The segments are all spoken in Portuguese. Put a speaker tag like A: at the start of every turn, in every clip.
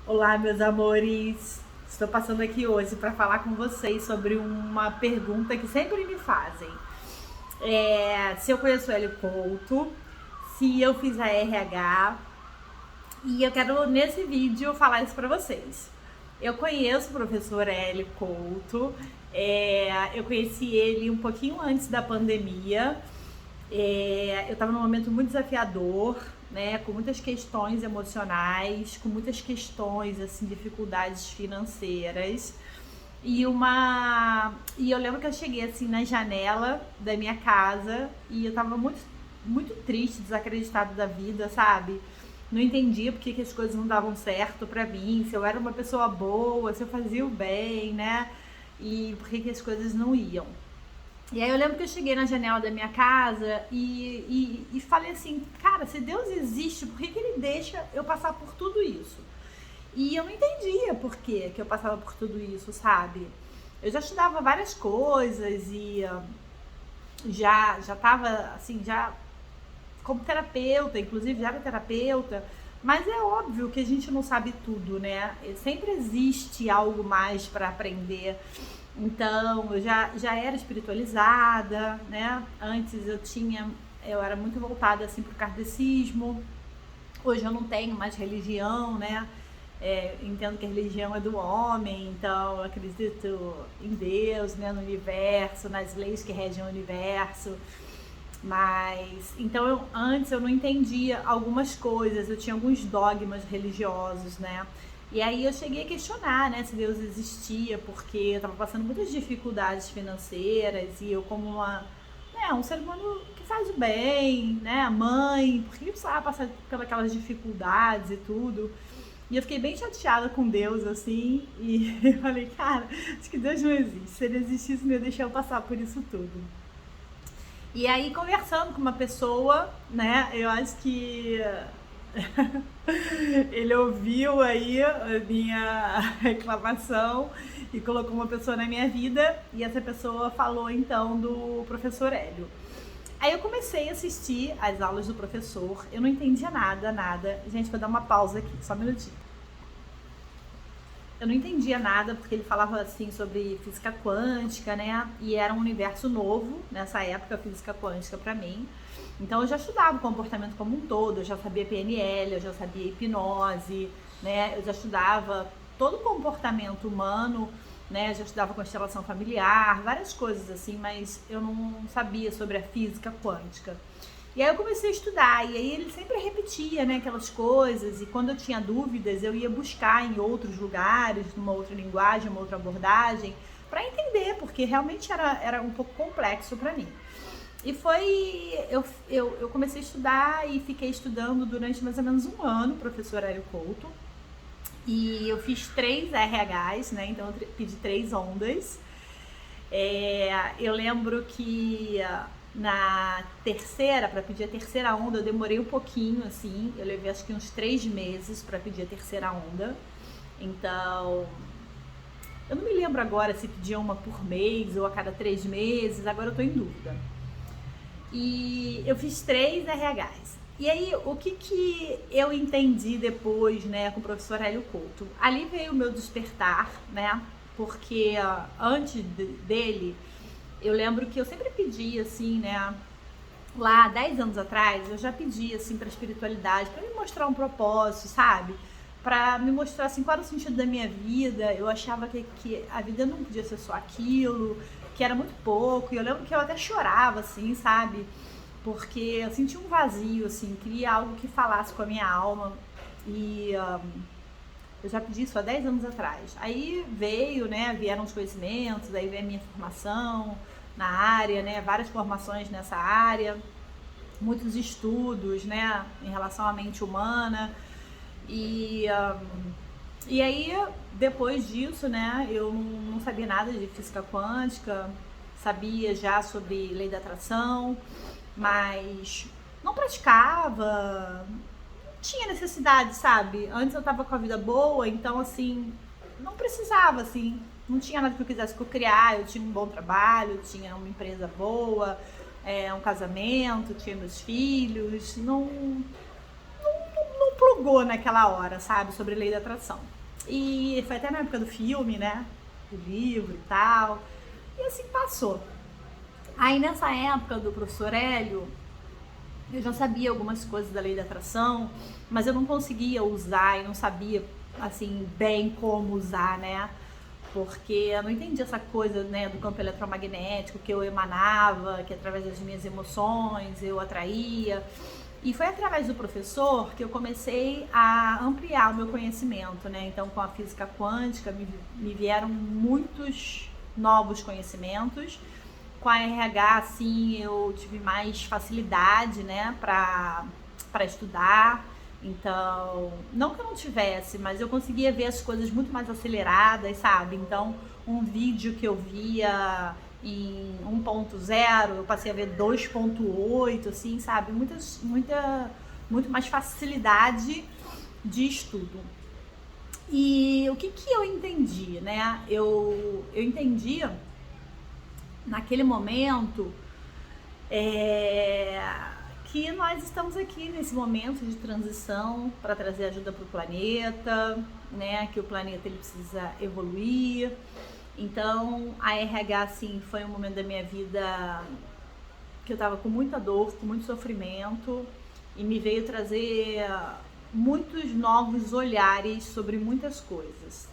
A: Olá, meus amores! Estou passando aqui hoje para falar com vocês sobre uma pergunta que sempre me fazem. Se eu conheço o Hélio Couto, se eu fiz a RH, e eu quero nesse vídeo falar isso para vocês. Eu conheço o professor Hélio Couto, eu conheci ele um pouquinho antes da pandemia. Eu estava num momento muito desafiador, né, com muitas questões emocionais, com muitas questões, assim, dificuldades financeiras. E eu lembro que eu cheguei assim na janela da minha casa e eu tava muito triste, desacreditada da vida, sabe? Não entendia porque que as coisas não davam certo pra mim, se eu era uma pessoa boa, se eu fazia o bem, né? E por que as coisas não iam. E aí eu lembro que eu cheguei na janela da minha casa e falei assim, cara, se Deus existe, por que ele deixa eu passar por tudo isso? E eu não entendia por que eu passava por tudo isso, sabe? Eu já estudava várias coisas e já tava, assim, já como terapeuta, inclusive já era terapeuta, mas é óbvio que a gente não sabe tudo, né? Sempre existe algo mais para aprender. Então, eu já era espiritualizada, né? Antes eu era muito voltada assim pro kardecismo. Hoje eu não tenho mais religião, né? Entendo que a religião é do homem, então eu acredito em Deus, né? No universo, nas leis que regem o universo. Mas então antes eu não entendia algumas coisas, eu tinha alguns dogmas religiosos, né? E aí eu cheguei a questionar, né, se Deus existia, porque eu estava passando muitas dificuldades financeiras e eu como um ser humano que faz o bem, né, a mãe, por que eu precisava passar pelas dificuldades e tudo? E eu fiquei bem chateada com Deus, assim, e eu falei, cara, acho que Deus não existe. Se ele existisse, não ia deixar eu passar por isso tudo. E aí, conversando com uma pessoa, né, eu acho que ele ouviu aí a minha reclamação e colocou uma pessoa na minha vida, e essa pessoa falou então do professor Hélio. Aí eu comecei a assistir as aulas do professor, eu não entendia nada. Gente, vou dar uma pausa aqui, só um minutinho. Eu não entendia nada porque ele falava assim sobre física quântica, né? E era um universo novo nessa época, a física quântica para mim. Então eu já estudava o comportamento como um todo, eu já sabia PNL, eu já sabia hipnose, né? Eu já estudava todo o comportamento humano, né? Eu já estudava constelação familiar, várias coisas assim, mas eu não sabia sobre a física quântica. E aí eu comecei a estudar, e aí ele sempre repetia, né, aquelas coisas, e quando eu tinha dúvidas, eu ia buscar em outros lugares, numa outra linguagem, uma outra abordagem, para entender, porque realmente era um pouco complexo para mim. E foi. Eu comecei a estudar e fiquei estudando durante mais ou menos um ano, professor Hélio Couto. E eu fiz 3 RHs, né? Então eu pedi 3 ondas. Eu lembro que na terceira, para pedir a terceira onda, eu demorei um pouquinho, assim. Eu levei acho que uns 3 meses para pedir a terceira onda. Então, eu não me lembro agora se pedia uma por mês ou a cada 3 meses, agora eu tô em dúvida. E eu fiz 3 RHs. E aí, o que eu entendi depois, né, com o professor Hélio Couto? Ali veio o meu despertar, né? Porque antes dele, eu lembro que eu sempre pedi, assim, né? Lá, 10 anos atrás, eu já pedi, assim, pra espiritualidade, pra me mostrar um propósito, sabe? Pra me mostrar, assim, qual era o sentido da minha vida. Eu achava que a vida não podia ser só aquilo, que era muito pouco. E eu lembro que eu até chorava, assim, sabe? Porque eu sentia um vazio, assim, queria algo que falasse com a minha alma. E eu já pedi isso há 10 anos atrás. Aí veio, né, vieram os conhecimentos, aí veio a minha formação na área, né, várias formações nessa área, muitos estudos, né, em relação à mente humana. E, e aí, depois disso, né, eu não sabia nada de física quântica, sabia já sobre lei da atração, mas não praticava, tinha necessidade, sabe? Antes eu tava com a vida boa, então assim, não precisava, assim, não tinha nada que eu quisesse criar, eu tinha um bom trabalho, tinha uma empresa boa, um casamento, tinha meus filhos, não bugou naquela hora, sabe, sobre lei da atração. E foi até na época do filme, né, do livro e tal, e assim passou. Aí nessa época do professor Hélio, eu já sabia algumas coisas da lei da atração, mas eu não conseguia usar e não sabia, assim, bem como usar, né? Porque eu não entendia essa coisa, né, do campo eletromagnético que eu emanava, que através das minhas emoções eu atraía. E foi através do professor que eu comecei a ampliar o meu conhecimento, né? Então, com a física quântica, me vieram muitos novos conhecimentos. Com a RH, assim, eu tive mais facilidade, né, para estudar. Então, não que eu não tivesse, mas eu conseguia ver as coisas muito mais aceleradas, sabe? Então, um vídeo que eu via em 1.0, eu passei a ver 2.8, assim, sabe? Muito mais facilidade de estudo. E o que eu entendi, né? Eu entendi naquele momento que nós estamos aqui nesse momento de transição para trazer ajuda para o planeta, né? Que o planeta ele precisa evoluir. Então a RH assim foi um momento da minha vida que eu estava com muita dor, com muito sofrimento, e me veio trazer muitos novos olhares sobre muitas coisas.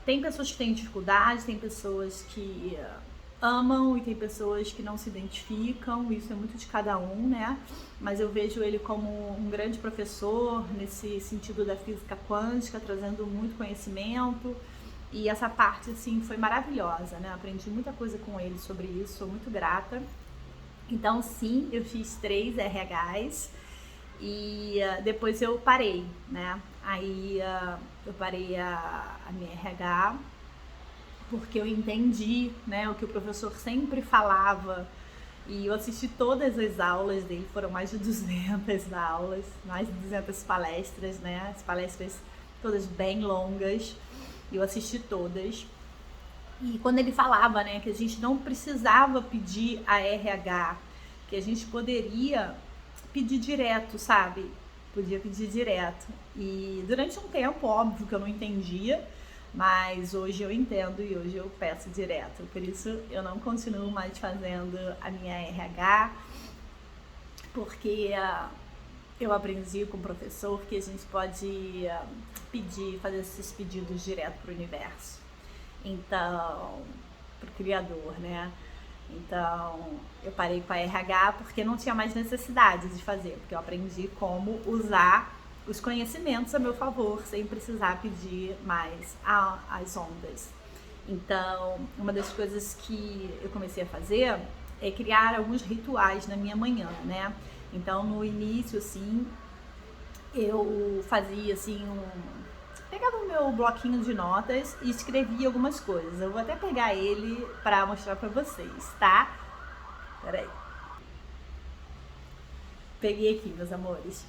A: Tem pessoas que têm dificuldades, tem pessoas que amam e tem pessoas que não se identificam, isso é muito de cada um, né? Mas eu vejo ele como um grande professor nesse sentido da física quântica, trazendo muito conhecimento, e essa parte, assim, foi maravilhosa, né? Aprendi muita coisa com ele sobre isso, sou muito grata. Então, sim, eu fiz 3 RHs e depois eu parei, né? Aí eu parei a minha RH porque eu entendi, né, o que o professor sempre falava, e eu assisti todas as aulas dele, foram mais de 200 aulas, mais de 200 palestras, né, as palestras todas bem longas, e eu assisti todas. E quando ele falava, né, que a gente não precisava pedir a RH, que a gente poderia pedir direto, sabe? Podia pedir direto. E durante um tempo, óbvio que eu não entendia, mas hoje eu entendo e hoje eu peço direto. Por isso eu não continuo mais fazendo a minha RH, porque eu aprendi com o professor que a gente pode fazer esses pedidos direto para o universo. Então, para o Criador, né? Então, eu parei com a RH porque não tinha mais necessidade de fazer, porque eu aprendi como usar os conhecimentos a meu favor, sem precisar pedir mais as ondas. Então, uma das coisas que eu comecei a fazer é criar alguns rituais na minha manhã, né? Então, no início, assim, eu fazia, assim, pegava o meu bloquinho de notas e escrevia algumas coisas. Eu vou até pegar ele para mostrar para vocês, tá? Peraí. Peguei aqui, meus amores.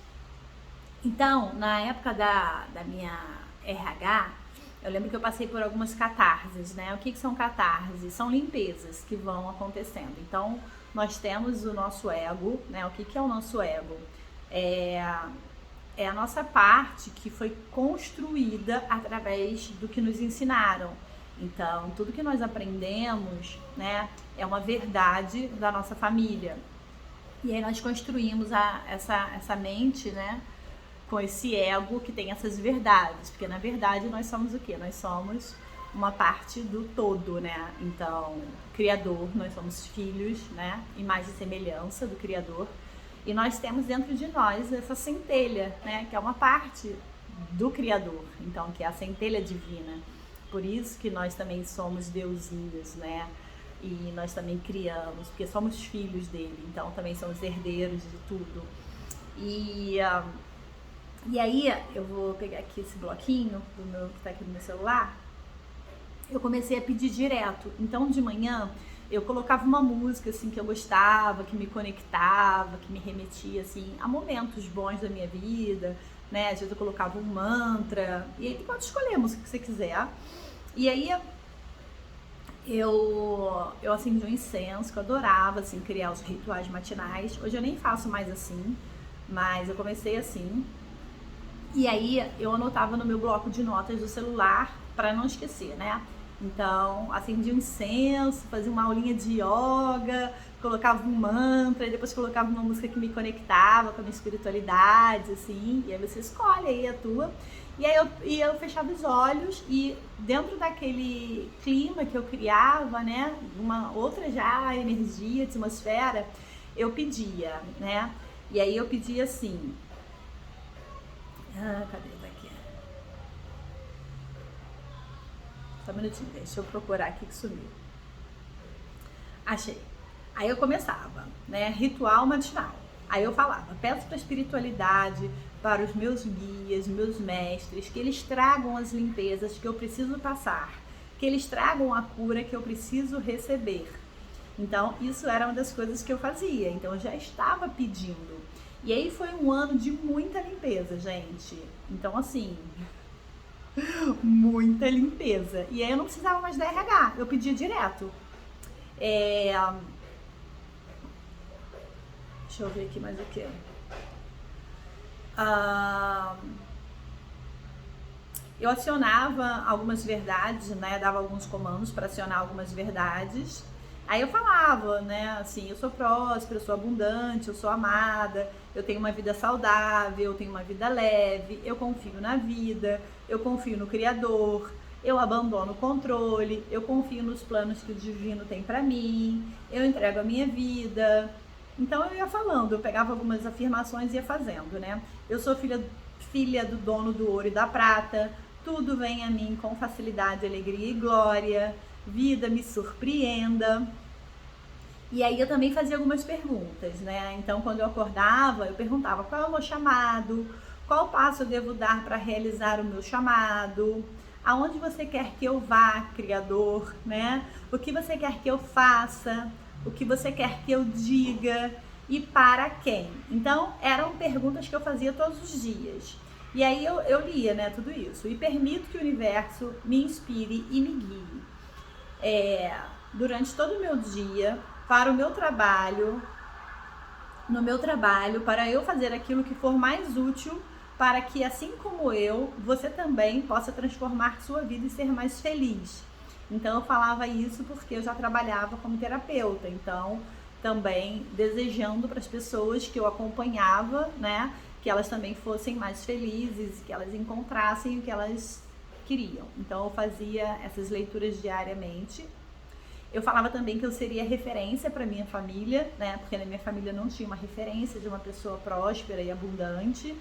A: Então, na época da minha RH, eu lembro que eu passei por algumas catarses, né? O que são catarses? São limpezas que vão acontecendo. Então, nós temos o nosso ego, né? O que é o nosso ego? É a nossa parte que foi construída através do que nos ensinaram. Então, tudo que nós aprendemos, né, é uma verdade da nossa família. E aí nós construímos essa mente, né, com esse ego que tem essas verdades, porque na verdade nós somos o quê? Nós somos uma parte do todo, né? Então, Criador, nós somos filhos, né? Imagem e semelhança do Criador, e nós temos dentro de nós essa centelha, né? Que é uma parte do Criador, então, que é a centelha divina. Por isso que nós também somos deusinhos, né? E nós também criamos, porque somos filhos dele, então também somos herdeiros de tudo. E aí, eu vou pegar aqui esse bloquinho que tá aqui no meu celular. Eu comecei a pedir direto. Então, de manhã, eu colocava uma música, assim, que eu gostava, que me conectava, que me remetia, assim, a momentos bons da minha vida, né? Às vezes eu colocava um mantra. E aí, pode escolher a música que você quiser. E aí, eu acendi um incenso, que eu adorava, assim, criar os rituais matinais. Hoje eu nem faço mais assim, mas eu comecei assim. E aí eu anotava no meu bloco de notas do celular para não esquecer, né? Então, acendia um incenso, fazia uma aulinha de yoga, colocava um mantra, e depois colocava uma música que me conectava com a minha espiritualidade, assim, e aí você escolhe aí a tua. E aí eu fechava os olhos e dentro daquele clima que eu criava, né, uma outra já energia, atmosfera, eu pedia, né? E aí eu pedia assim, cadê isso aqui? Só um minutinho, deixa eu procurar aqui que sumiu. Achei. Aí eu começava, né? Ritual matinal. Aí eu falava, peço para a espiritualidade, para os meus guias, meus mestres, que eles tragam as limpezas que eu preciso passar, que eles tragam a cura que eu preciso receber. Então, isso era uma das coisas que eu fazia. Então, eu já estava pedindo. E aí foi um ano de muita limpeza, gente. Então, assim, muita limpeza. E aí eu não precisava mais da RH, eu pedia direto. Deixa eu ver aqui mais o que. Eu acionava algumas verdades, né? Dava alguns comandos para acionar algumas verdades. Aí eu falava, né? Assim, eu sou próspera, eu sou abundante, eu sou amada, eu tenho uma vida saudável, eu tenho uma vida leve, eu confio na vida, eu confio no Criador, eu abandono o controle, eu confio nos planos que o Divino tem para mim, eu entrego a minha vida. Então eu ia falando, eu pegava algumas afirmações e ia fazendo, né? Eu sou filha do dono do ouro e da prata, tudo vem a mim com facilidade, alegria e glória, vida me surpreenda. E aí eu também fazia algumas perguntas, né? Então quando eu acordava, eu perguntava qual é o meu chamado, qual passo eu devo dar para realizar o meu chamado, aonde você quer que eu vá, Criador, né? O que você quer que eu faça, o que você quer que eu diga e para quem. Então eram perguntas que eu fazia todos os dias. E aí eu lia, né, tudo isso. E permito que o universo me inspire e me guie durante todo o meu dia, para o meu trabalho, no meu trabalho, para eu fazer aquilo que for mais útil, para que, assim como eu, você também possa transformar sua vida e ser mais feliz. Então eu falava isso porque eu já trabalhava como terapeuta, então também desejando para as pessoas que eu acompanhava, né, que elas também fossem mais felizes, que elas encontrassem o que elas queriam. Então eu fazia essas leituras diariamente. Eu falava também que eu seria referência para minha família, né? Porque na minha família não tinha uma referência de uma pessoa próspera e abundante,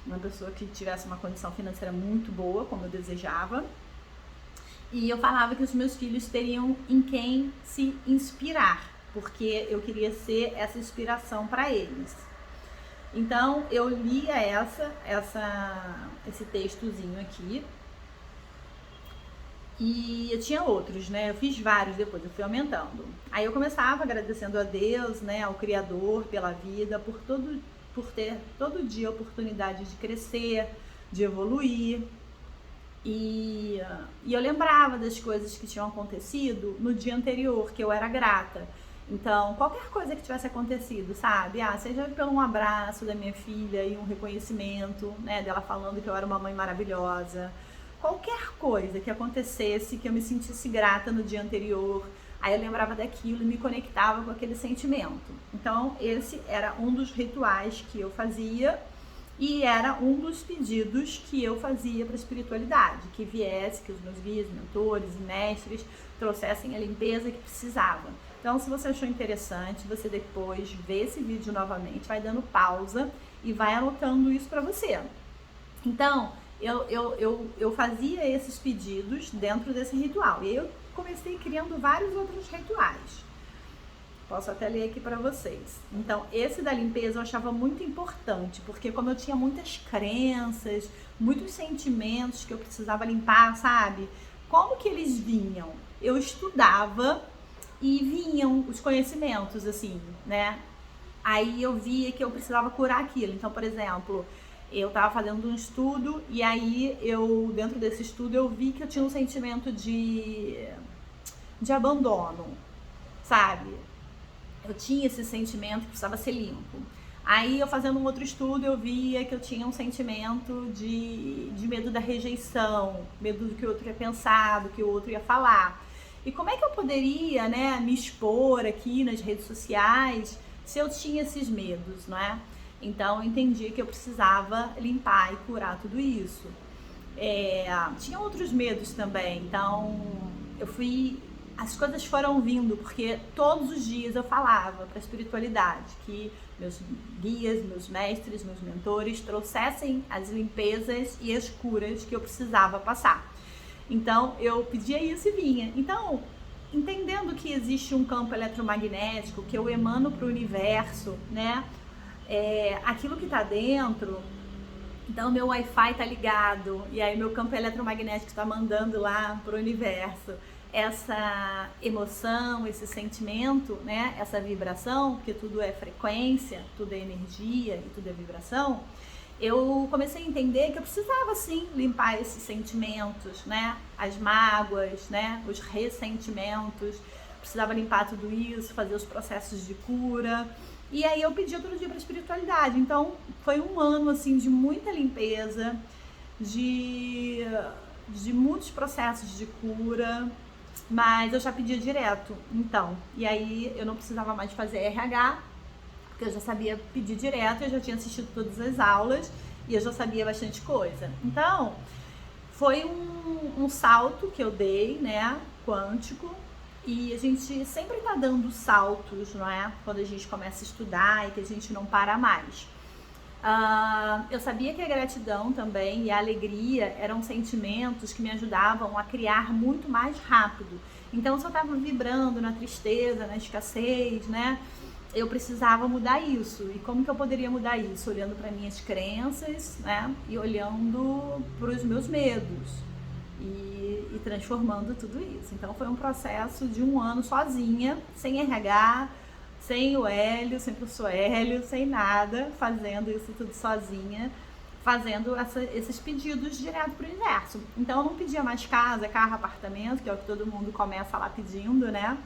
A: uma pessoa que tivesse uma condição financeira muito boa, como eu desejava. E eu falava que os meus filhos teriam em quem se inspirar, porque eu queria ser essa inspiração para eles. Então eu lia esse textozinho aqui. E eu tinha outros, né? Eu fiz vários depois, eu fui aumentando. Aí eu começava agradecendo a Deus, né? Ao Criador pela vida, por ter todo dia a oportunidade de crescer, de evoluir. E eu lembrava das coisas que tinham acontecido no dia anterior, que eu era grata. Então, qualquer coisa que tivesse acontecido, sabe? Seja pelo um abraço da minha filha e um reconhecimento, né? Dela falando que eu era uma mãe maravilhosa. Qualquer coisa que acontecesse, que eu me sentisse grata no dia anterior, aí eu lembrava daquilo e me conectava com aquele sentimento. Então, esse era um dos rituais que eu fazia e era um dos pedidos que eu fazia para a espiritualidade, que viesse, que os meus guias, mentores e mestres trouxessem a limpeza que precisava. Então, se você achou interessante, você depois vê esse vídeo novamente, vai dando pausa e vai anotando isso para você. Então, eu fazia esses pedidos dentro desse ritual. E aí eu comecei criando vários outros rituais. Posso até ler aqui para vocês. Então, esse da limpeza eu achava muito importante, porque como eu tinha muitas crenças, muitos sentimentos que eu precisava limpar, sabe? Como que eles vinham? Eu estudava e vinham os conhecimentos, assim, né? Aí eu via que eu precisava curar aquilo. Então, por exemplo, eu estava fazendo um estudo e aí dentro desse estudo, eu vi que eu tinha um sentimento de abandono, sabe? Eu tinha esse sentimento que precisava ser limpo. Aí eu fazendo um outro estudo, eu via que eu tinha um sentimento de medo da rejeição, medo do que o outro ia pensar, do que o outro ia falar. E como é que eu poderia, né, me expor aqui nas redes sociais se eu tinha esses medos, não é? Então eu entendi que eu precisava limpar e curar tudo isso. Tinha outros medos também, então as coisas foram vindo, porque todos os dias eu falava para a espiritualidade que meus guias, meus mestres, meus mentores trouxessem as limpezas e as curas que eu precisava passar. Então eu pedia isso e vinha. Então, entendendo que existe um campo eletromagnético que eu emano para o universo, né? Aquilo que está dentro. Então meu Wi-Fi tá ligado e aí meu campo eletromagnético está mandando lá pro universo essa emoção, esse sentimento, né? Essa vibração, porque tudo é frequência, tudo é energia e tudo é vibração. Eu comecei a entender que eu precisava sim limpar esses sentimentos, né? As mágoas, né? Os ressentimentos. Precisava limpar tudo isso, fazer os processos de cura. E aí eu pedia todo dia para a espiritualidade. Então foi um ano assim de muita limpeza, de muitos processos de cura, mas eu já pedia direto. Então, e aí eu não precisava mais fazer RH, porque eu já sabia pedir direto, eu já tinha assistido todas as aulas e eu já sabia bastante coisa. Então foi um salto que eu dei, né, quântico. E a gente sempre tá dando saltos, não é? Quando a gente começa a estudar e que a gente não para mais. Eu sabia que a gratidão também e a alegria eram sentimentos que me ajudavam a criar muito mais rápido. Então, se eu estava vibrando na tristeza, na escassez, né? Eu precisava mudar isso. E como que eu poderia mudar isso? Olhando para minhas crenças, né? E olhando para os meus medos. E transformando tudo isso. Então foi um processo de um ano sozinha, sem RH, sem o Hélio, sem o professor Hélio, sem nada, fazendo isso tudo sozinha, fazendo esses pedidos direto para o universo. Então eu não pedia mais casa, carro, apartamento, que é o que todo mundo começa lá pedindo, né?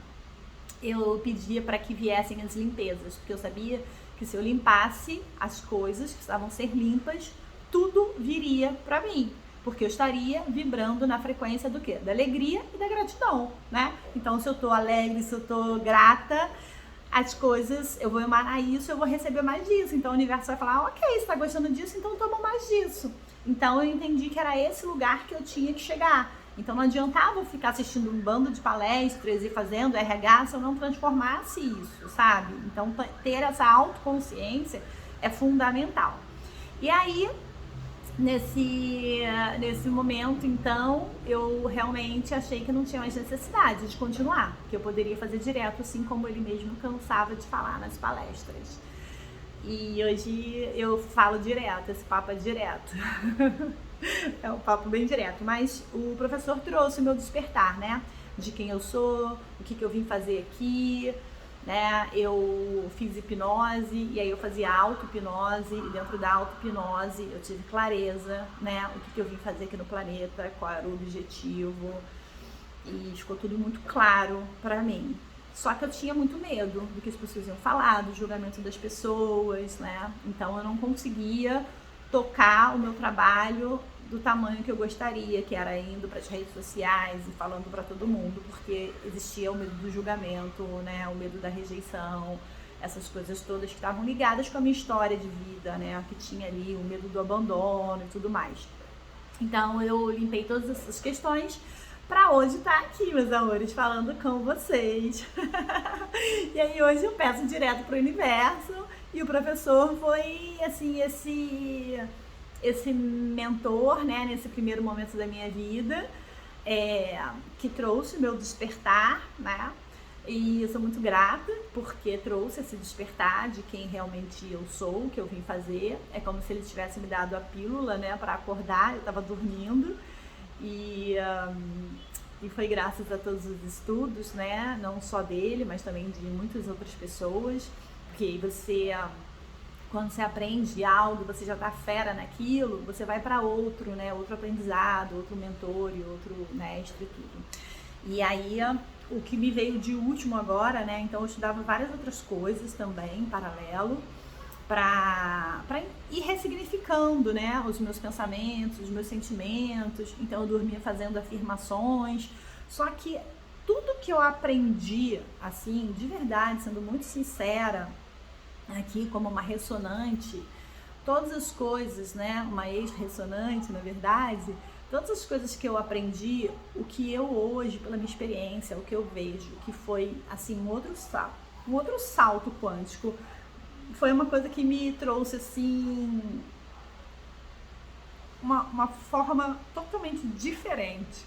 A: Eu pedia para que viessem as limpezas, porque eu sabia que se eu limpasse as coisas que precisavam ser limpas, tudo viria para mim. Porque eu estaria vibrando na frequência do quê? Da alegria e da gratidão, né? Então, se eu tô alegre, se eu tô grata, as coisas, eu vou emanar isso, eu vou receber mais disso. Então, o universo vai falar, ok, você tá gostando disso, então toma mais disso. Então, eu entendi que era esse lugar que eu tinha que chegar. Então, não adiantava eu ficar assistindo um bando de palestras e fazendo RH se eu não transformasse isso, sabe? Então, ter essa autoconsciência é fundamental. E aí, nesse momento, então, eu realmente achei que não tinha mais necessidade de continuar, que eu poderia fazer direto, assim como ele mesmo cansava de falar nas palestras. E hoje eu falo direto, esse papo é direto. É um papo bem direto, mas o professor trouxe o meu despertar, né? De quem eu sou, o que eu vim fazer aqui, né? Eu fiz hipnose e aí eu fazia auto-hipnose e dentro da auto-hipnose eu tive clareza, né? O que eu vim fazer aqui no planeta, qual era o objetivo e ficou tudo muito claro pra mim. Só que eu tinha muito medo do que as pessoas iam falar, do julgamento das pessoas, né? Então eu não conseguia tocar o meu trabalho do tamanho que eu gostaria, que era indo para as redes sociais e falando para todo mundo, porque existia o medo do julgamento, né, o medo da rejeição, essas coisas todas que estavam ligadas com a minha história de vida, né, que tinha ali o medo do abandono e tudo mais. Então eu limpei todas essas questões para hoje estar aqui, meus amores, falando com vocês. E aí hoje eu peço direto para o universo e o professor foi assim esse mentor, né, nesse primeiro momento da minha vida, que trouxe o meu despertar, né, e eu sou muito grata porque trouxe esse despertar de quem realmente eu sou, o que eu vim fazer. É como se ele tivesse me dado a pílula, né, para acordar, eu estava dormindo e foi graças a todos os estudos, né, não só dele, mas também de muitas outras pessoas, porque você... Quando você aprende algo, você já tá fera naquilo, você vai para outro, né? Outro aprendizado, outro mentor e outro mestre e tudo. E aí, o que me veio de último agora, né? Então, eu estudava várias outras coisas também, em paralelo, para ir ressignificando, né, os meus pensamentos, os meus sentimentos. Então eu dormia fazendo afirmações. Só que tudo que eu aprendi, assim, de verdade, sendo muito sincera, aqui como uma ressonante, todas as coisas, né, uma ex-ressonante, na verdade, todas as coisas que eu aprendi, o que eu hoje, pela minha experiência, o que eu vejo, que foi, assim, um outro salto quântico, foi uma coisa que me trouxe, assim, uma forma totalmente diferente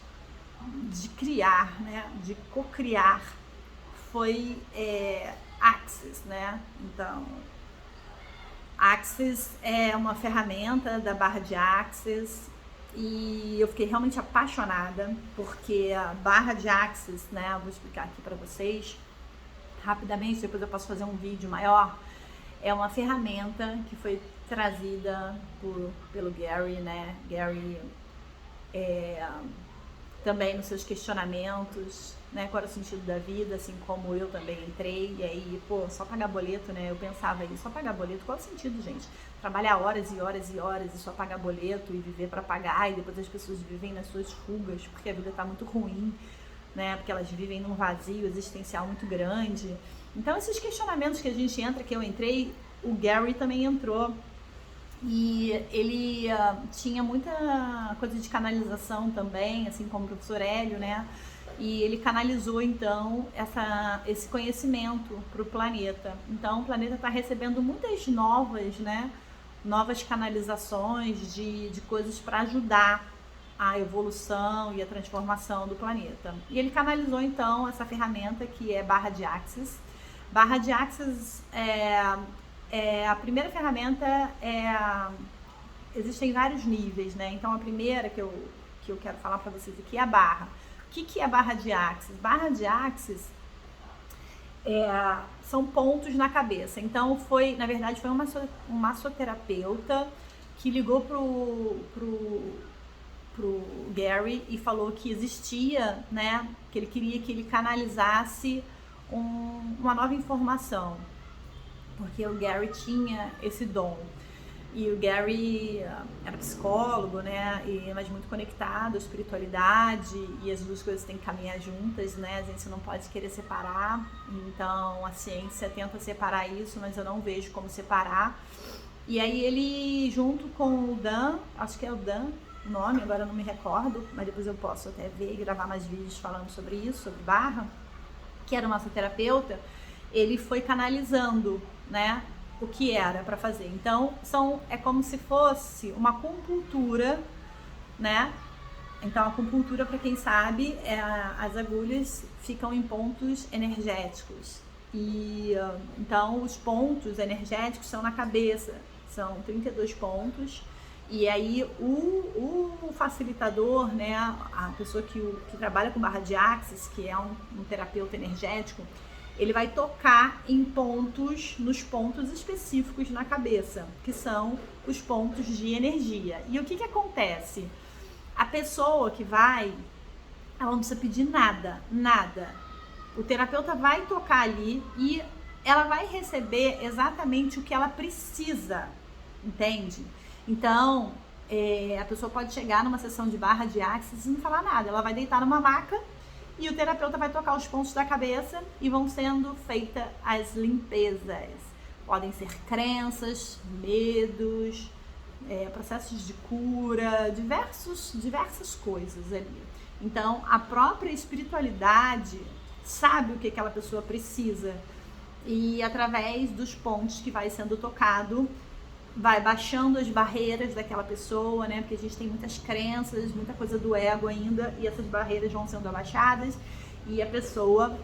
A: de criar, né, de co-criar, foi Axis, né? Então, Axis é uma ferramenta da barra de Axis e eu fiquei realmente apaixonada, porque a barra de Axis, né, eu vou explicar aqui para vocês rapidamente, depois eu posso fazer um vídeo maior. É uma ferramenta que foi trazida pelo Gary, né? Gary também nos seus questionamentos, né? Qual era o sentido da vida, assim como eu também entrei. E aí, pô, só pagar boleto, né? Eu pensava aí, só pagar boleto, qual é o sentido, gente? Trabalhar horas e horas e horas e só pagar boleto e viver para pagar, e depois as pessoas vivem nas suas fugas, porque a vida tá muito ruim, né? Porque elas vivem num vazio existencial muito grande. Então, esses questionamentos que a gente entra, que eu entrei, o Gary também entrou. E ele tinha muita coisa de canalização também, assim como o professor Hélio, né? E ele canalizou, então, esse conhecimento para o planeta. Então, o planeta está recebendo muitas novas canalizações de coisas para ajudar a evolução e a transformação do planeta. E ele canalizou, então, essa ferramenta que é barra de Axis. Barra de Axis a primeira ferramenta existem vários níveis, né? Então a primeira que eu quero falar para vocês aqui é a barra. O que é a barra de Axis? Barra de Axis são pontos na cabeça. Então na verdade foi uma massoterapeuta que ligou pro Gary e falou que existia, né? Que ele queria que ele canalizasse uma nova informação, porque o Gary tinha esse dom. E o Gary era psicólogo, né? Mas muito conectado à espiritualidade, e as duas coisas têm que caminhar juntas, né? A gente não pode querer separar. Então a ciência tenta separar isso, mas eu não vejo como separar. E aí ele, junto com o Dan, acho que é o Dan o nome, agora eu não me recordo, mas depois eu posso até ver e gravar mais vídeos falando sobre isso, sobre barra, que era um massoterapeuta, ele foi canalizando, né, o que era para fazer. Então, é como se fosse uma acupuntura, né? Então, a acupuntura, para quem sabe, as agulhas ficam em pontos energéticos. E então, os pontos energéticos são na cabeça, são 32 pontos. E aí, o facilitador, né, a pessoa que trabalha com barra de Axis, que é um terapeuta energético, ele vai tocar nos pontos específicos na cabeça, que são os pontos de energia. E o que acontece? A pessoa que ela não precisa pedir nada. O terapeuta vai tocar ali e ela vai receber exatamente o que ela precisa, entende? Então, a pessoa pode chegar numa sessão de barra de Axis e não falar nada. Ela vai deitar numa maca e o terapeuta vai tocar os pontos da cabeça e vão sendo feitas as limpezas. Podem ser crenças, medos, processos de cura, diversas coisas ali. Então, a própria espiritualidade sabe o que aquela pessoa precisa e através dos pontos que vai sendo tocado, vai baixando as barreiras daquela pessoa, né? Porque a gente tem muitas crenças, muita coisa do ego ainda, e essas barreiras vão sendo abaixadas e a pessoa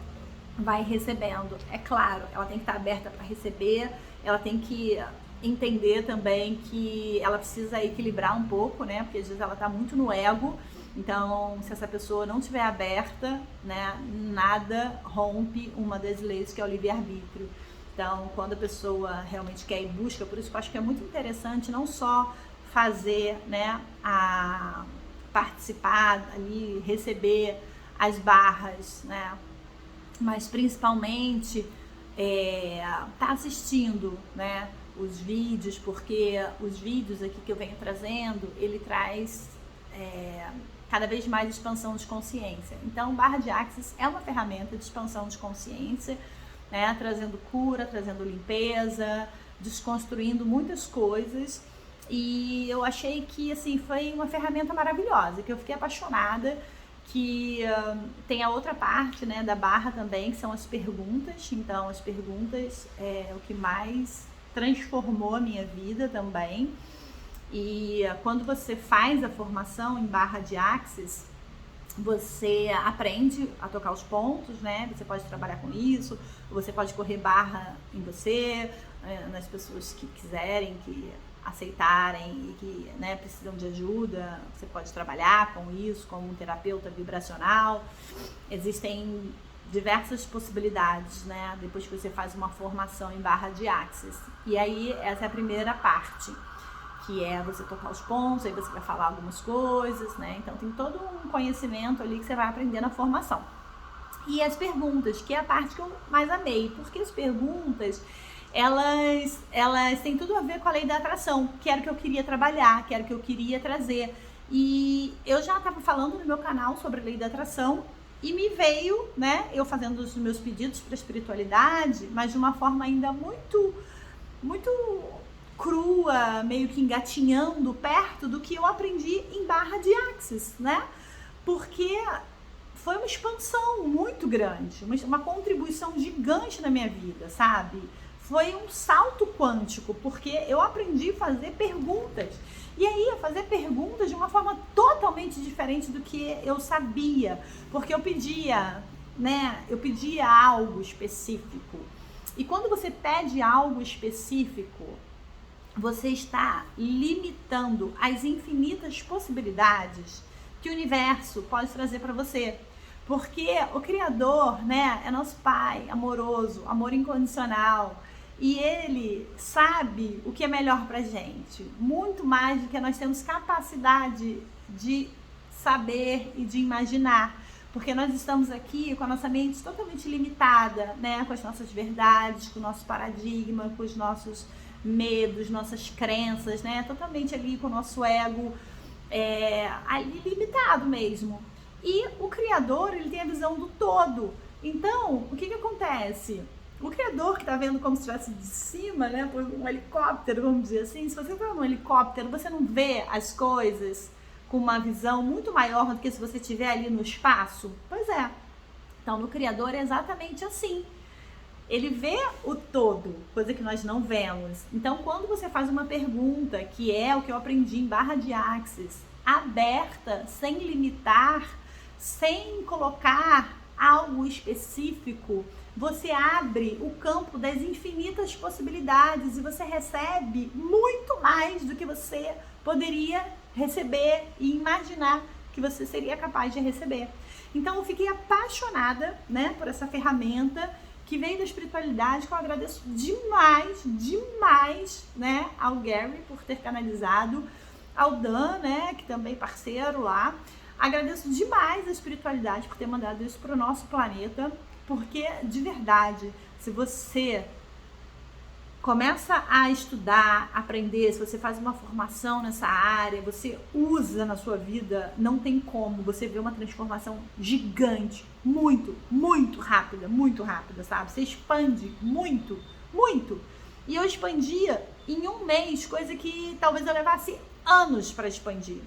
A: vai recebendo. É claro, ela tem que estar aberta para receber, ela tem que entender também que ela precisa equilibrar um pouco, né? Porque às vezes ela está muito no ego. Então, se essa pessoa não estiver aberta, né, nada rompe uma das leis que é o livre-arbítrio. Então, quando a pessoa realmente quer e busca, por isso que eu acho que é muito interessante não só fazer, né, a participar ali, receber as barras, né, mas principalmente tá assistindo, né, os vídeos, porque os vídeos aqui que eu venho trazendo, ele traz cada vez mais expansão de consciência. Então, barra de Axis é uma ferramenta de expansão de consciência, né? Trazendo cura, trazendo limpeza, desconstruindo muitas coisas. E eu achei que, assim, foi uma ferramenta maravilhosa, que eu fiquei apaixonada, que tem a outra parte, né, da barra também, que são as perguntas. Então, as perguntas é o que mais transformou a minha vida também. E quando você faz a formação em barra de Axis, você aprende a tocar os pontos, né? Você pode trabalhar com isso, você pode correr barra em você, nas pessoas que quiserem, que aceitarem e que, né, precisam de ajuda. Você pode trabalhar com isso como um terapeuta vibracional. Existem diversas possibilidades, né? Depois que você faz uma formação em barra de Axis. E aí, essa é a primeira parte, que é você tocar os pontos, aí você vai falar algumas coisas, né? Então tem todo um conhecimento ali que você vai aprender na formação. E as perguntas, que é a parte que eu mais amei, porque as perguntas, elas têm tudo a ver com a lei da atração, que era o que eu queria trabalhar, que era o que eu queria trazer. E eu já estava falando no meu canal sobre a lei da atração, e me veio, né, eu fazendo os meus pedidos para a espiritualidade, mas de uma forma ainda muito crua, meio que engatinhando perto do que eu aprendi em barra de Axis, né? Porque foi uma expansão muito grande, uma contribuição gigante na minha vida, sabe? Foi um salto quântico, porque eu aprendi a fazer perguntas. E aí, a fazer perguntas de uma forma totalmente diferente do que eu sabia. Porque eu pedia, né? Eu pedia algo específico. E quando você pede algo específico, você está limitando as infinitas possibilidades que o universo pode trazer para você. Porque o Criador, né, é nosso Pai amoroso, amor incondicional. E Ele sabe o que é melhor pra gente. Muito mais do que nós temos capacidade de saber e de imaginar. Porque nós estamos aqui com a nossa mente totalmente limitada, né, com as nossas verdades, com o nosso paradigma, com os nossos medos, nossas crenças, né? Totalmente ali com o nosso ego ali limitado mesmo. E o Criador, ele tem a visão do todo. Então, o que acontece? O Criador, que tá vendo como se estivesse de cima, né? Por um helicóptero, vamos dizer assim. Se você for num helicóptero, você não vê as coisas com uma visão muito maior do que se você estiver ali no espaço? Pois é. Então, no Criador é exatamente assim. Ele vê o todo, coisa que nós não vemos. Então, quando você faz uma pergunta, que é o que eu aprendi em barra de Axis, aberta, sem limitar, sem colocar algo específico, você abre o campo das infinitas possibilidades e você recebe muito mais do que você poderia receber e imaginar que você seria capaz de receber. Então, eu fiquei apaixonada, né, por essa ferramenta que veio da espiritualidade, que eu agradeço demais, né, ao Gary por ter canalizado, ao Dan, né, que também é parceiro lá. Agradeço demais a espiritualidade por ter mandado isso para o nosso planeta, porque, de verdade, se você começa a estudar, aprender, se você faz uma formação nessa área, você usa na sua vida, não tem como você ver uma transformação gigante, muito rápida, sabe? Você expande muito. E eu expandia em um mês, coisa que talvez eu levasse anos para expandir.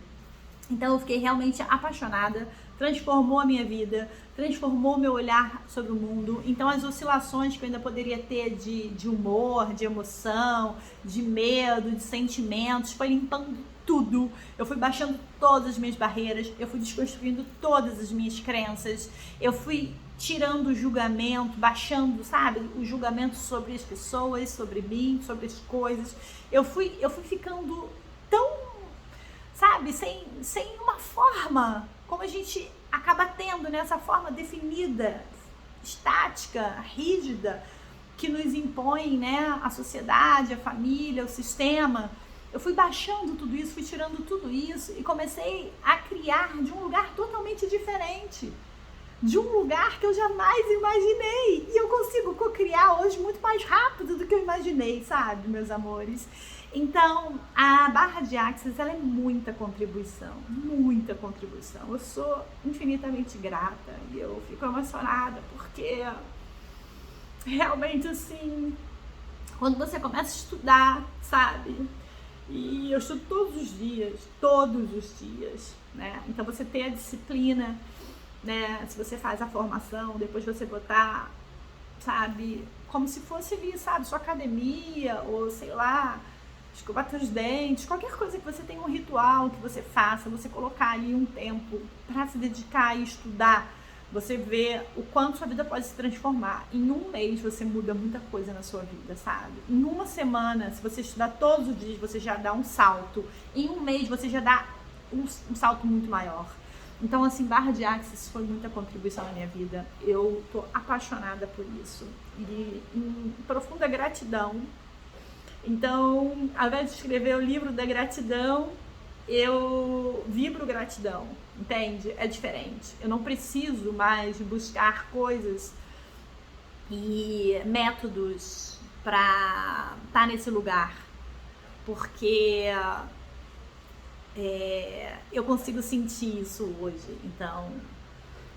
A: Então eu fiquei realmente apaixonada, transformou a minha vida, transformou meu olhar sobre o mundo. Então as oscilações que eu ainda poderia ter de humor, de emoção, de medo, de sentimentos, foi limpando tudo. Eu fui baixando todas as minhas barreiras, eu fui desconstruindo todas as minhas crenças, eu fui tirando o julgamento, baixando, sabe, o julgamento sobre as pessoas, sobre mim, sobre as coisas. Eu fui ficando tão, sabe, sem uma forma, como a gente acaba tendo, né, essa forma definida, estática, rígida, que nos impõe, né, a sociedade, a família, o sistema. Eu fui baixando tudo isso, fui tirando tudo isso e comecei a criar de um lugar totalmente diferente. de um lugar que eu jamais imaginei. E eu consigo co-criar hoje muito mais rápido do que eu imaginei, sabe, meus amores? Então, a barra de Axis, ela é muita contribuição, muita contribuição. Eu sou infinitamente grata e eu fico emocionada porque realmente, assim, quando você começa a estudar, sabe? E eu estudo todos os dias, né? Então, você ter a disciplina, né? Se você faz a formação, depois você botar, sabe? Como se fosse ali, sabe? Sua academia ou, sei lá, escovar seus dentes, qualquer coisa que você tenha um ritual que você faça, você colocar ali um tempo para se dedicar e estudar, você vê o quanto sua vida pode se transformar. Em um mês você muda muita coisa na sua vida, sabe? Em uma semana, se você estudar todos os dias, você já dá um salto. Em um mês você já dá um salto muito maior. Então, assim, barra de Axis foi muita contribuição na minha vida. Eu tô apaixonada por isso. E em profunda gratidão. Então, ao invés de escrever o livro da gratidão, eu vibro gratidão, entende? É diferente. Eu não preciso mais buscar coisas e métodos para estar nesse lugar, porque eu consigo sentir isso hoje. Então,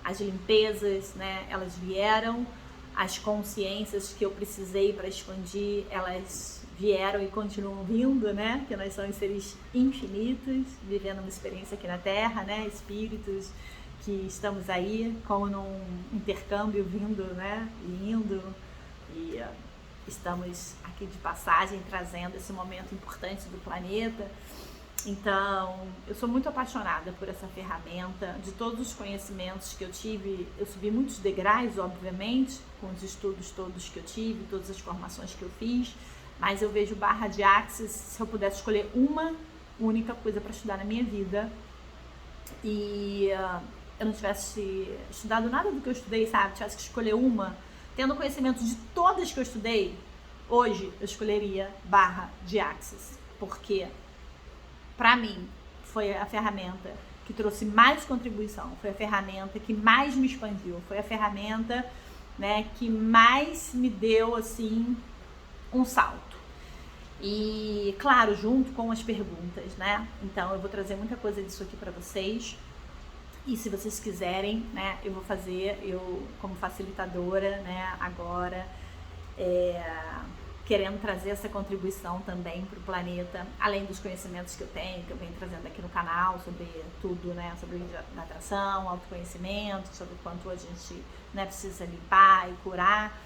A: as limpezas, né, elas vieram, as consciências que eu precisei para expandir, elas vieram e continuam vindo, né? Que nós somos seres infinitos, vivendo uma experiência aqui na Terra, né? Espíritos que estamos aí, como num intercâmbio, vindo, né? E indo, e estamos aqui de passagem, trazendo esse momento importante do planeta. Então, eu sou muito apaixonada por essa ferramenta. De todos os conhecimentos que eu tive, eu subi muitos degraus, obviamente, com os estudos todos que eu tive, todas as formações que eu fiz, mas eu vejo barra de Axis, se eu pudesse escolher uma única coisa para estudar na minha vida e eu não tivesse estudado nada do que eu estudei, sabe? Tivesse que escolher uma, tendo conhecimento de todas que eu estudei, hoje eu escolheria barra de Axis, porque para mim foi a ferramenta que trouxe mais contribuição, foi a ferramenta que mais me expandiu, foi a ferramenta, né, que mais me deu, assim, um salto. E, claro, junto com as perguntas, né? Então, eu vou trazer muita coisa disso aqui para vocês. E se vocês quiserem, né, eu vou fazer, eu como facilitadora, né, agora, querendo trazer essa contribuição também para o planeta, além dos conhecimentos que eu tenho, que eu venho trazendo aqui no canal, sobre tudo, né, sobre natação, autoconhecimento, sobre o quanto a gente, né, precisa limpar e curar.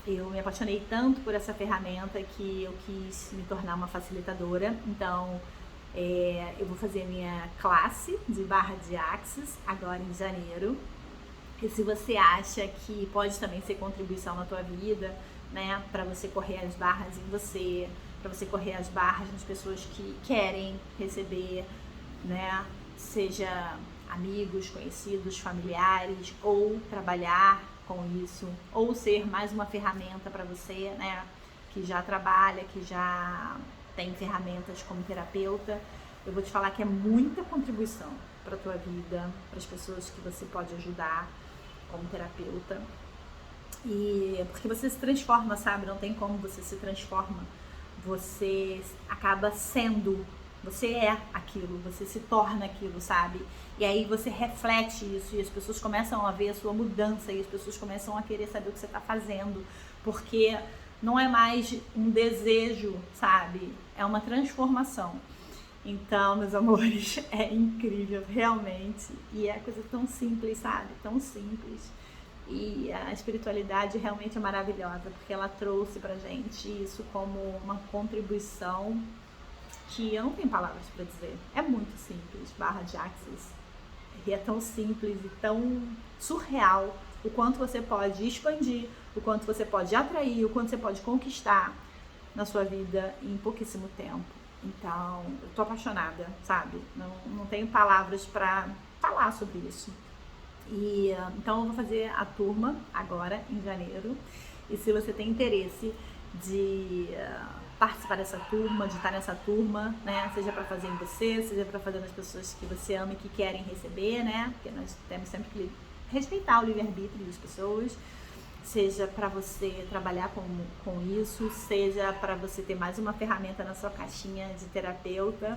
A: Eu me apaixonei tanto por essa ferramenta que eu quis me tornar uma facilitadora. Então, eu vou fazer a minha classe de barra de Axis agora em janeiro. E se você acha que pode também ser contribuição na tua vida, né, para você correr as barras em você, para você correr as barras nas pessoas que querem receber, né, seja amigos, conhecidos, familiares, ou trabalhar com isso, ou ser mais uma ferramenta para você, né, que já trabalha, que já tem ferramentas como terapeuta. Eu vou te falar que é muita contribuição para a tua vida, para as pessoas que você pode ajudar como terapeuta. E porque você se transforma, sabe? Não tem como você se transforma. Você acaba sendo, você é aquilo, você se torna aquilo, sabe? E aí você reflete isso e as pessoas começam a ver a sua mudança e as pessoas começam a querer saber o que você está fazendo, porque não é mais um desejo, sabe? É uma transformação. Então, meus amores, é incrível, realmente. E é coisa tão simples, sabe? Tão simples. E a espiritualidade realmente é maravilhosa, porque ela trouxe pra gente isso como uma contribuição que eu não tenho palavras para dizer. É muito simples, barra de Axis. E é tão simples e tão surreal o quanto você pode expandir, o quanto você pode atrair, o quanto você pode conquistar na sua vida em pouquíssimo tempo. Então, eu tô apaixonada, sabe? Não tenho palavras para falar sobre isso. E então eu vou fazer a turma agora em janeiro. E se você tem interesse de participar dessa turma, de estar nessa turma, né? Seja para fazer em você, seja para fazer nas pessoas que você ama e que querem receber, né? Porque nós temos sempre que respeitar o livre-arbítrio das pessoas. Seja para você trabalhar com isso, seja para você ter mais uma ferramenta na sua caixinha de terapeuta,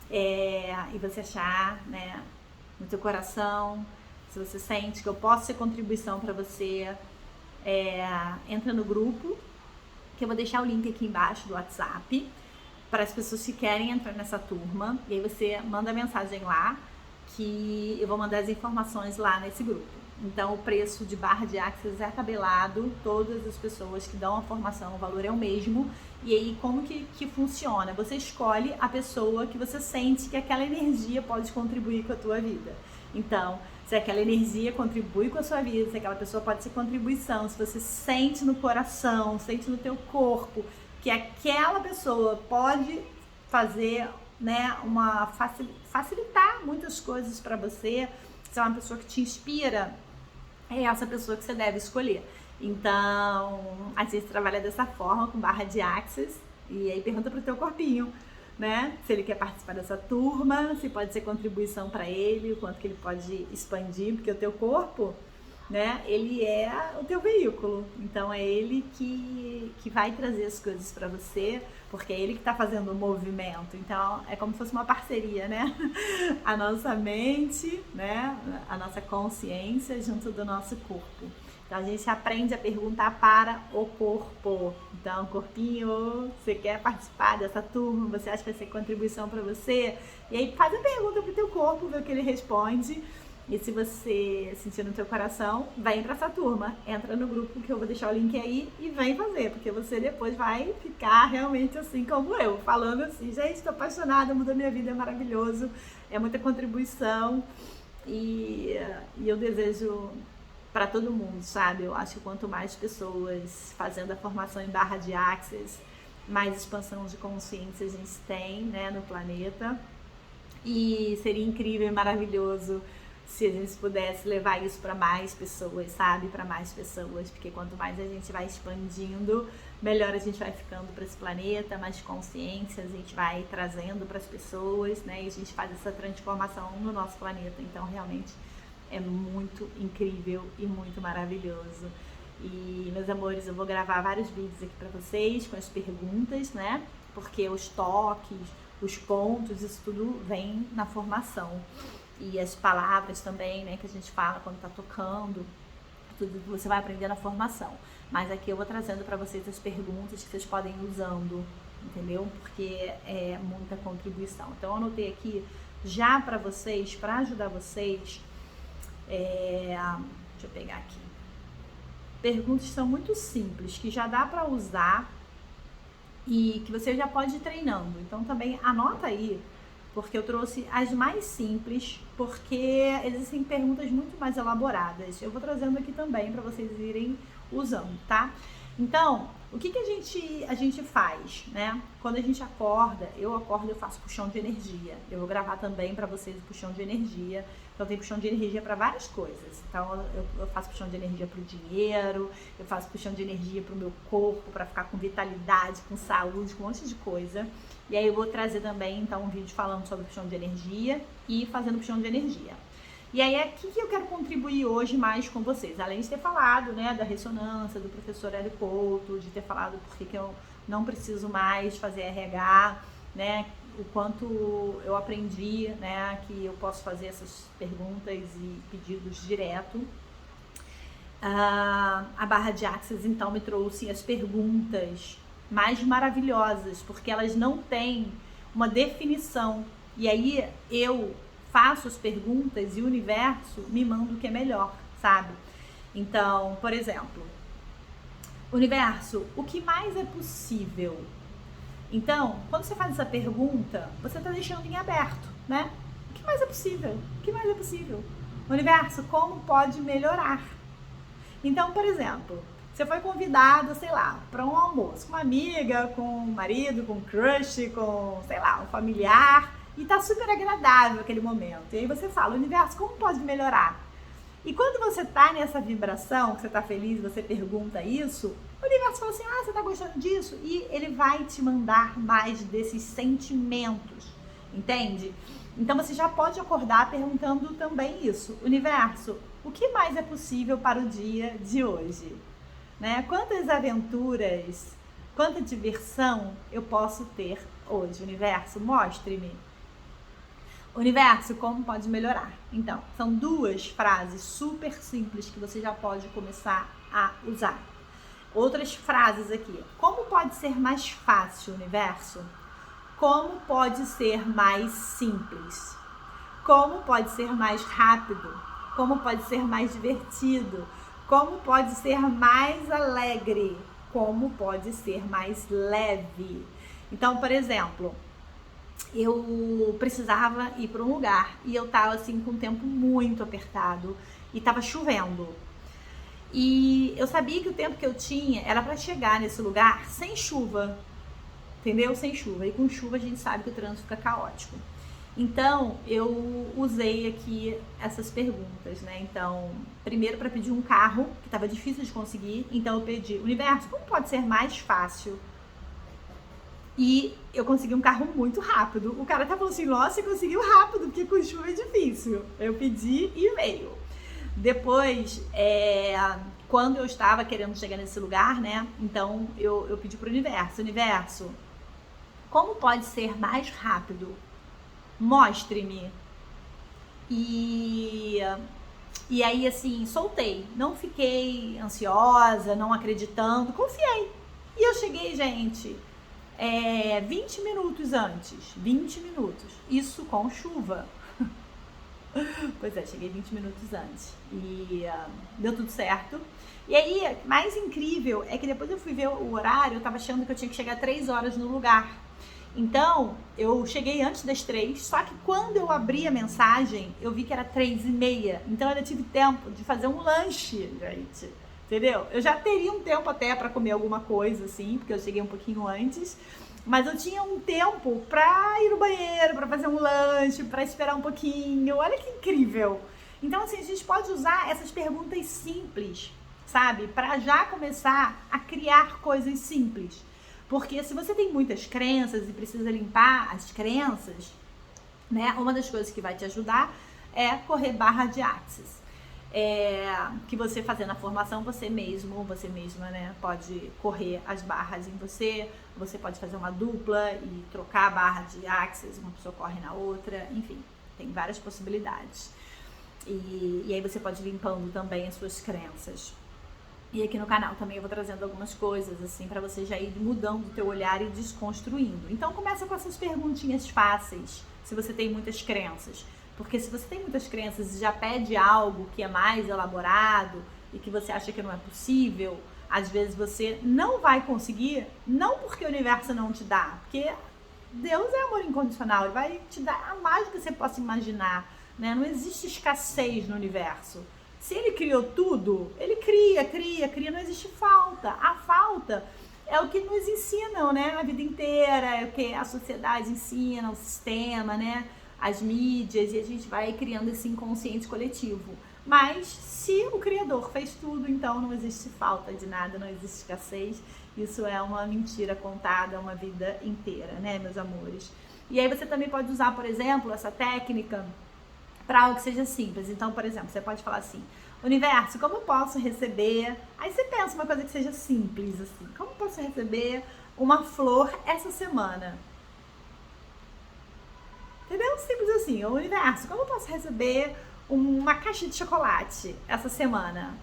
A: e você achar, né, no teu coração, se você sente que eu posso ser contribuição para você, entra no grupo, que eu vou deixar o link aqui embaixo do WhatsApp, para as pessoas que querem entrar nessa turma, e aí você manda mensagem lá, que eu vou mandar as informações lá nesse grupo. Então, o preço de barra de Access é tabelado, todas as pessoas que dão a formação, o valor é o mesmo. E aí, como que funciona? Você escolhe a pessoa que você sente que aquela energia pode contribuir com a tua vida. Então, se aquela energia contribui com a sua vida, se aquela pessoa pode ser contribuição, se você sente no coração, sente no teu corpo, que aquela pessoa pode fazer, né, facilitar muitas coisas para você, se é uma pessoa que te inspira, é essa pessoa que você deve escolher. Então, a gente trabalha dessa forma, com barra de Access, e aí pergunta pro teu corpinho, né? Se ele quer participar dessa turma, se pode ser contribuição para ele, o quanto que ele pode expandir, porque o teu corpo, né, ele é o teu veículo. Então, é ele que vai trazer as coisas para você, porque é ele que está fazendo o movimento. Então, é como se fosse uma parceria, né? A nossa mente, né, a nossa consciência junto do nosso corpo. Então, a gente aprende a perguntar para o corpo. Então, corpinho, você quer participar dessa turma? Você acha que vai ser contribuição para você? E aí, faz a pergunta pro teu corpo, vê o que ele responde. E se você sentir no teu coração, vem para essa turma. Entra no grupo que eu vou deixar o link aí e vem fazer. Porque você depois vai ficar realmente assim como eu. Falando assim, gente, tô apaixonada, mudou minha vida, é maravilhoso. É muita contribuição. E eu desejo para todo mundo, sabe? Eu acho que quanto mais pessoas fazendo a formação em barra de Access, mais expansão de consciência a gente tem, né, no planeta. E seria incrível e maravilhoso se a gente pudesse levar isso para mais pessoas, sabe? Para mais pessoas, porque quanto mais a gente vai expandindo, melhor a gente vai ficando para esse planeta, mais consciência a gente vai trazendo para as pessoas, né? E a gente faz essa transformação no nosso planeta. Então, realmente, é muito incrível e muito maravilhoso. E, meus amores, eu vou gravar vários vídeos aqui para vocês com as perguntas, né? Porque os toques, os pontos, isso tudo vem na formação. E as palavras também, né, que a gente fala quando tá tocando, tudo que você vai aprender na formação. Mas aqui eu vou trazendo para vocês as perguntas que vocês podem ir usando, entendeu? Porque é muita contribuição. Então, eu anotei aqui já para vocês, para ajudar vocês. Deixa eu pegar aqui. Perguntas que são muito simples, que já dá para usar e que você já pode ir treinando. Então, também anota aí, porque eu trouxe as mais simples, porque existem perguntas muito mais elaboradas. Eu vou trazendo aqui também para vocês irem usando, tá? Então, o que a gente faz, né? Quando a gente acorda, eu faço puxão de energia. Eu vou gravar também para vocês o puxão de energia. Então, tem puxão de energia para várias coisas. Então, eu faço puxão de energia para o dinheiro, eu faço puxão de energia para o meu corpo, para ficar com vitalidade, com saúde, com um monte de coisa. E aí, eu vou trazer também, então, um vídeo falando sobre puxão de energia e fazendo puxão de energia. E aí, aqui que eu quero contribuir hoje mais com vocês. Além de ter falado, né, da ressonância, do professor Hélio Couto, de ter falado por que eu não preciso mais fazer RH, né, o quanto eu aprendi, né, que eu posso fazer essas perguntas e pedidos direto. A barra de Access, então, me trouxe as perguntas mais maravilhosas, porque elas não têm uma definição. E aí, eu faço as perguntas e o universo me manda o que é melhor, sabe? Então, por exemplo, universo, o que mais é possível? Então, quando você faz essa pergunta, você está deixando em aberto, né? O que mais é possível? O que mais é possível? Universo, como pode melhorar? Então, por exemplo, você foi convidado, sei lá, para um almoço com uma amiga, com um marido, com um crush, com, sei lá, um familiar, e tá super agradável aquele momento. E aí você fala, universo, como pode melhorar? E quando você tá nessa vibração, que você tá feliz, você pergunta isso, O universo fala assim, você tá gostando disso? E ele vai te mandar mais desses sentimentos, entende? Então você já pode acordar perguntando também isso. Universo, o que mais é possível para o dia de hoje? Né? Quantas aventuras, quanta diversão eu posso ter hoje? Universo, mostre-me. Universo, como pode melhorar? Então, são 2 frases super simples que você já pode começar a usar. Outras frases aqui. Como pode ser mais fácil, universo? Como pode ser mais simples? Como pode ser mais rápido? Como pode ser mais divertido? Como pode ser mais alegre? Como pode ser mais leve? Então, por exemplo, eu precisava ir para um lugar e eu tava assim com o tempo muito apertado e tava chovendo. E eu sabia que o tempo que eu tinha era para chegar nesse lugar sem chuva, entendeu? Sem chuva. E com chuva a gente sabe que o trânsito fica caótico. Então, eu usei aqui essas perguntas, né? Então, primeiro para pedir um carro, que estava difícil de conseguir. Então, eu pedi, universo, como pode ser mais fácil? E eu consegui um carro muito rápido. O cara tá falando assim, nossa, você conseguiu rápido, porque com chuva é difícil. Eu pedi e veio. Depois, quando eu estava querendo chegar nesse lugar, né? Então, eu pedi pro universo, como pode ser mais rápido? Mostre-me. E aí, assim, soltei. Não fiquei ansiosa, não acreditando, confiei. E eu cheguei, gente, 20 minutos antes. 20 minutos. Isso com chuva. Pois é, cheguei 20 minutos antes. E deu tudo certo. E aí, mais incrível é que depois eu fui ver o horário, eu tava achando que eu tinha que chegar 3 horas no lugar. Então, eu cheguei antes das 3, só que quando eu abri a mensagem, eu vi que era 3h30. Então, eu ainda tive tempo de fazer um lanche, gente. Entendeu? Eu já teria um tempo até para comer alguma coisa, assim, porque eu cheguei um pouquinho antes. Mas eu tinha um tempo pra ir no banheiro, pra fazer um lanche, pra esperar um pouquinho. Olha que incrível! Então, assim, a gente pode usar essas perguntas simples, sabe? Pra já começar a criar coisas simples. Porque se você tem muitas crenças e precisa limpar as crenças, né? Uma das coisas que vai te ajudar é correr barra de Axis. Que você fazendo a formação, você mesma, né, pode correr as barras em você pode fazer uma dupla e trocar a barra de Axis, uma pessoa corre na outra, enfim, tem várias possibilidades. E aí você pode ir limpando também as suas crenças. E aqui no canal também eu vou trazendo algumas coisas, assim, pra você já ir mudando o teu olhar e desconstruindo. Então começa com essas perguntinhas fáceis, se você tem muitas crenças. Porque se você tem muitas crenças e já pede algo que é mais elaborado e que você acha que não é possível, às vezes você não vai conseguir, não porque o universo não te dá, porque Deus é amor incondicional, Ele vai te dar a mais do que você possa imaginar, né? Não existe escassez no universo. Se Ele criou tudo, Ele cria, não existe falta. A falta é o que nos ensinam, né? A vida inteira, é o que a sociedade ensina, o sistema, né? As mídias, e a gente vai criando esse inconsciente coletivo. Mas se o Criador fez tudo, então não existe falta de nada, não existe escassez. Isso é uma mentira contada uma vida inteira, né, meus amores? E aí você também pode usar, por exemplo, essa técnica para algo que seja simples. Então, por exemplo, você pode falar assim, universo, como eu posso receber... Aí você pensa uma coisa que seja simples, assim. Como eu posso receber uma flor essa semana? Entendeu? Simples assim. O universo, como eu posso receber uma caixa de chocolate essa semana?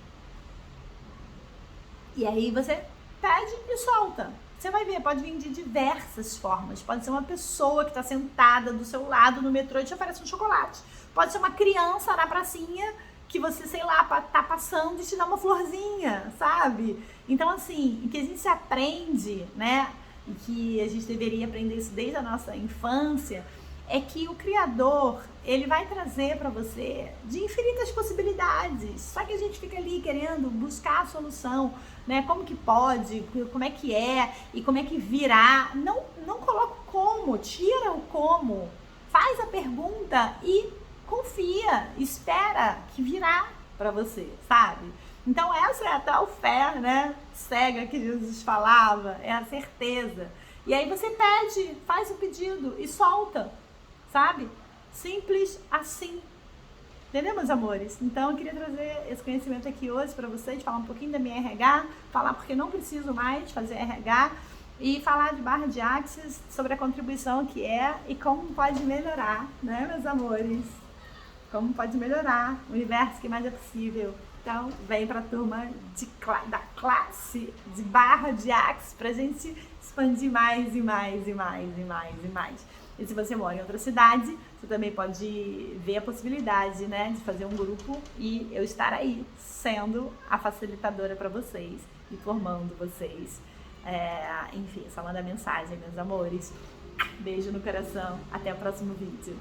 A: E aí você pede e solta. Você vai ver, pode vir de diversas formas. Pode ser uma pessoa que está sentada do seu lado no metrô e te oferece um chocolate. Pode ser uma criança na pracinha que você, sei lá, tá passando e te dá uma florzinha, sabe? Então, assim, o que a gente aprende, né? E que a gente deveria aprender isso desde a nossa infância, é que o Criador, ele vai trazer para você de infinitas possibilidades. Só que a gente fica ali querendo buscar a solução, né? Como que pode, como é que é e como é que virá. Não coloca o como, tira o como. Faz a pergunta e confia, espera que virá para você, sabe? Então essa é a tal fé, né, cega que Jesus falava, é a certeza. E aí você pede, faz o pedido e solta, sabe? Simples assim. Entendeu, meus amores? Então eu queria trazer esse conhecimento aqui hoje para vocês, falar um pouquinho da minha RH, falar porque não preciso mais fazer RH e falar de barra de Axis, sobre a contribuição que é e como pode melhorar, né, meus amores? Como pode melhorar o universo que mais é possível. Então, vem para a turma da classe de barra de Axis para a gente expandir mais e mais e mais e mais e mais. E se você mora em outra cidade, você também pode ver a possibilidade, né, de fazer um grupo e eu estar aí sendo a facilitadora para vocês e formando vocês. Enfim, só manda mensagem, meus amores. Beijo no coração. Até o próximo vídeo.